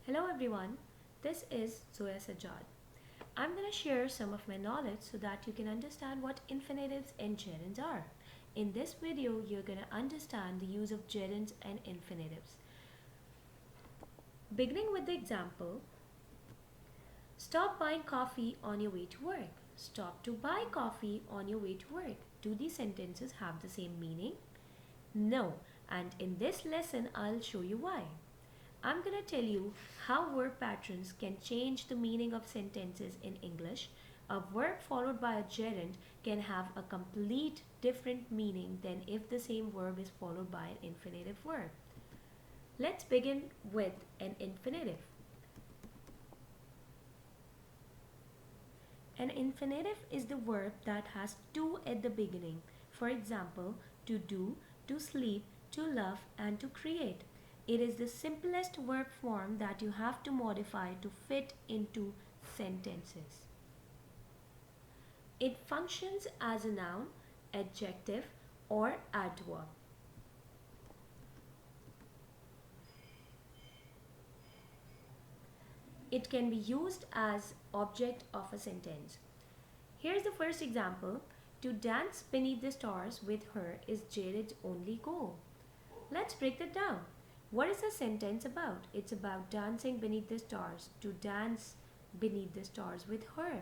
Hello everyone, this is Zoya Sajjad. I'm going to share some of my knowledge so that you can understand what infinitives and gerunds are. In this video, you're going to understand the use of gerunds and infinitives. Beginning with the example, stop buying coffee on your way to work. Stop to buy coffee on your way to work. Do these sentences have the same meaning? No, and in this lesson, I'll show you why. I'm going to tell you how verb patterns can change the meaning of sentences in English. A verb followed by a gerund can have a complete different meaning than if the same verb is followed by an infinitive verb. Let's begin with an infinitive. An infinitive is the verb that has to at the beginning. For example, to do, to sleep, to love, and to create. It is the simplest verb form that you have to modify to fit into sentences. It functions as a noun, adjective, or adverb. It can be used as object of a sentence. Here's the first example. To dance beneath the stars with her is Jared's only goal. Let's break that down. What is the sentence about? It's about dancing beneath the stars. To dance beneath the stars with her.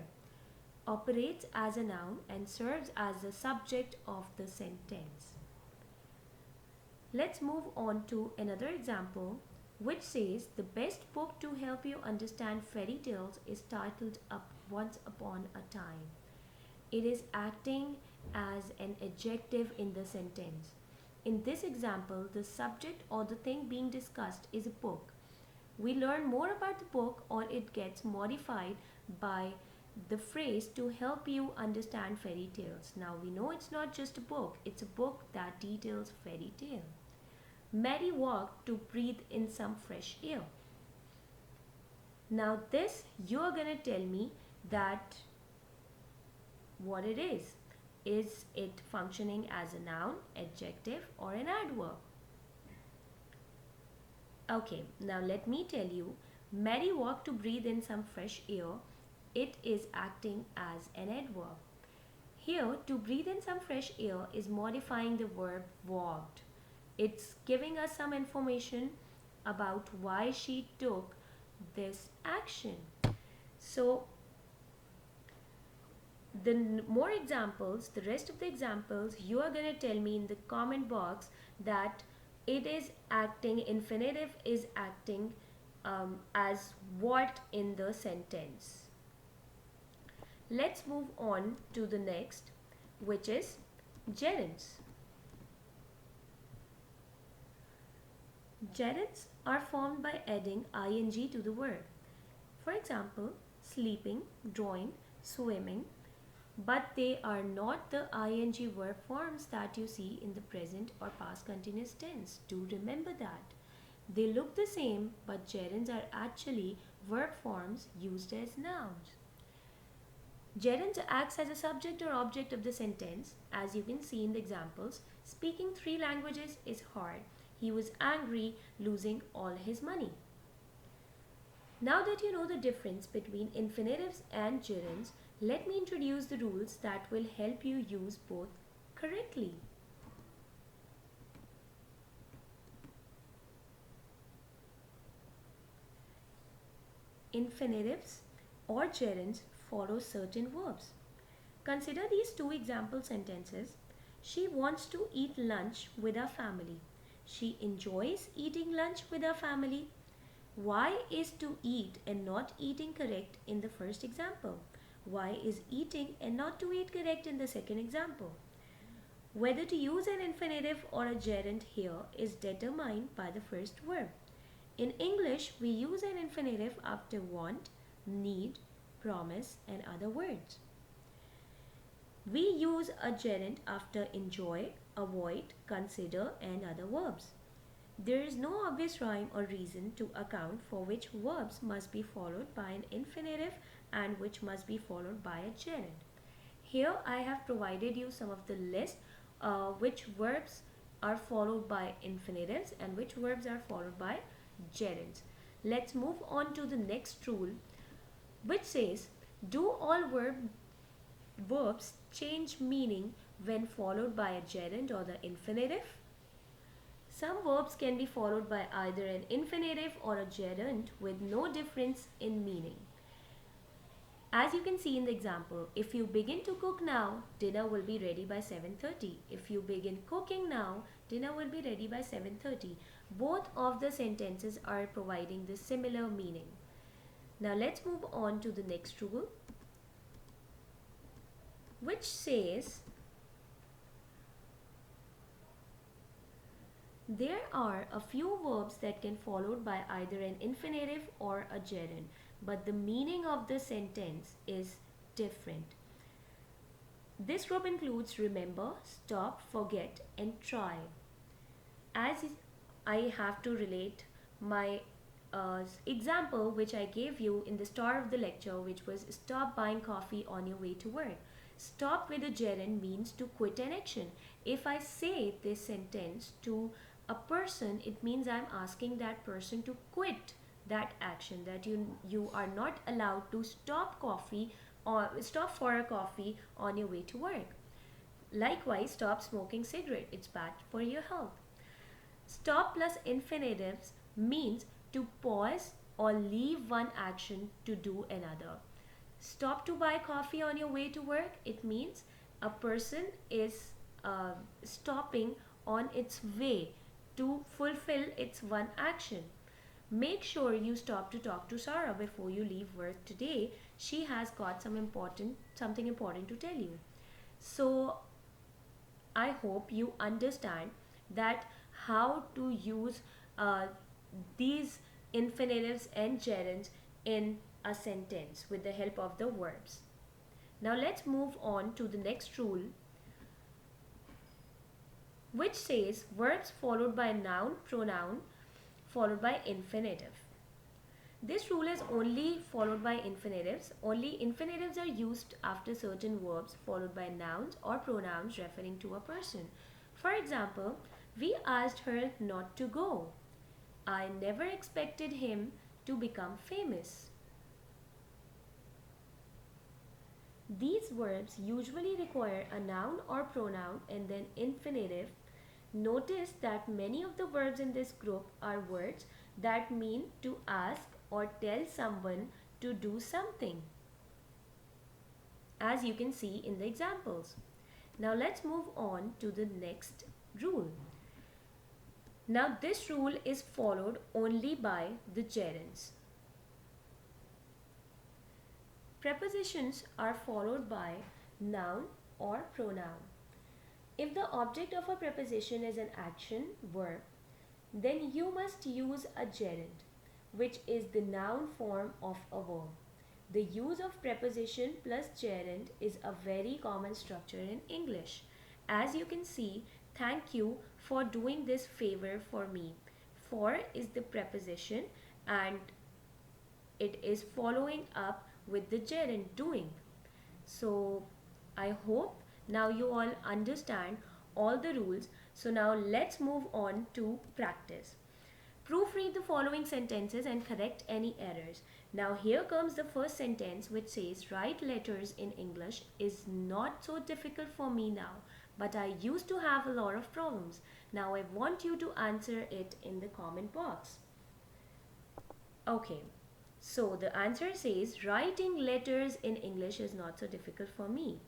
Operates as a noun and serves as the subject of the sentence. Let's move on to another example, which says the best book to help you understand fairy tales is titled Once Upon a Time. It is acting as an adjective in the sentence. In this example, the subject or the thing being discussed is a book. We learn more about the book or it gets modified by the phrase to help you understand fairy tales. Now we know it's not just a book, it's a book that details fairy tale. Mary walked to breathe in some fresh air. Now this, you're gonna tell me that what it is. Is it functioning as a noun, adjective, or an adverb? Okay, now let me tell you. Mary walked to breathe in some fresh air. It is acting as an adverb. Here, to breathe in some fresh air is modifying the verb walked. It's giving us some information about why she took this action. So, the more examples, the rest of the examples, you are going to tell me in the comment box that it is acting, infinitive is acting as what in the sentence. Let's move on to the next, which is gerunds. Gerunds are formed by adding ing to the verb. For example, sleeping, drawing, swimming, but they are not the ing verb forms that you see in the present or past continuous tense. Do remember that. They look the same, but gerunds are actually verb forms used as nouns. Gerunds acts as a subject or object of the sentence. As you can see in the examples, speaking 3 languages is hard. He was angry losing all his money. Now that you know the difference between infinitives and gerunds, let me introduce the rules that will help you use both correctly. Infinitives or gerunds follow certain verbs. Consider these 2 example sentences. She wants to eat lunch with her family. She enjoys eating lunch with her family. Why is to eat and not eating correct in the first example? Why is eating and not to eat correct in the second example? Whether to use an infinitive or a gerund here is determined by the first verb. In English, we use an infinitive after want, need, promise, and other words. We use a gerund after enjoy, avoid, consider, and other verbs. There is no obvious rhyme or reason to account for which verbs must be followed by an infinitive and which must be followed by a gerund. Here I have provided you some of the list which verbs are followed by infinitives and which verbs are followed by gerunds. let's move on to the next rule, which says, do all verbs change meaning when followed by a gerund or the infinitive? Some verbs can be followed by either an infinitive or a gerund with no difference in meaning. As you can see in the example, if you begin to cook now, dinner will be ready by 7:30. If you begin cooking now, dinner will be ready by 7:30. Both of the sentences are providing the similar meaning. Now let's move on to the next rule, which says, there are a few verbs that can be followed by either an infinitive or a gerund, but the meaning of the sentence is different. This group includes remember, stop, forget, and try. As I have to relate my example which I gave you in the start of the lecture, which was stop buying coffee on your way to work. Stop with a gerund means to quit an action. If I say this sentence to a person, it means I'm asking that person to quit that action, that you are not allowed to stop coffee or stop for a coffee on your way to work. Likewise, stop smoking cigarette, it's bad for your health. Stop plus infinitives means to pause or leave one action to do another. Stop to buy coffee on your way to work, it means a person is stopping on its way to fulfill its one action. Make sure you stop to talk to Sarah before you leave work today. She has got something important to tell you. So I hope you understand that how to use these infinitives and gerunds in a sentence with the help of the verbs. Now let's move on to the next rule, which says verbs followed by noun, pronoun, followed by infinitive. This rule is only followed by infinitives. Only infinitives are used after certain verbs followed by nouns or pronouns referring to a person. For example, we asked her not to go. I never expected him to become famous. These verbs usually require a noun or pronoun and then infinitive. Notice that many of the verbs in this group are words that mean to ask or tell someone to do something, as you can see in the examples. Now let's move on to the next rule. Now this rule is followed only by the gerunds. Prepositions are followed by noun or pronoun. If the object of a preposition is an action, verb, then you must use a gerund, which is the noun form of a verb. The use of preposition plus gerund is a very common structure in English. As you can see, thank you for doing this favor for me. For is the preposition and it is following up with the gerund doing. So I hope now you all understand all the rules. So now let's move on to practice. Proofread the following sentences and correct any errors. Now here comes the first sentence, which says write letters in English is not so difficult for me now, but I used to have a lot of problems. Now I want you to answer it in the comment box. Okay, so the answer says writing letters in English is not so difficult for me.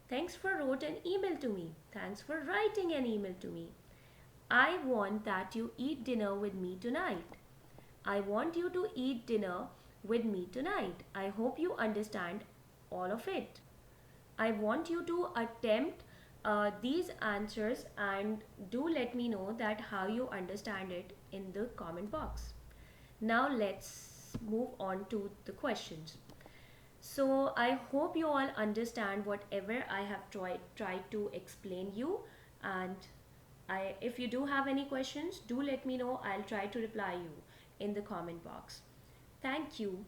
Thanks for wrote an email to me. Thanks for writing an email to me. I want that you eat dinner with me tonight. I want you to eat dinner with me tonight. I hope you understand all of it. I want you to attempt these answers and do let me know that how you understand it in the comment box. Now let's move on to the questions. So I hope you all understand whatever I have tried to explain you, and if you do have any questions, do let me know. I'll try to reply you in the comment box. Thank you.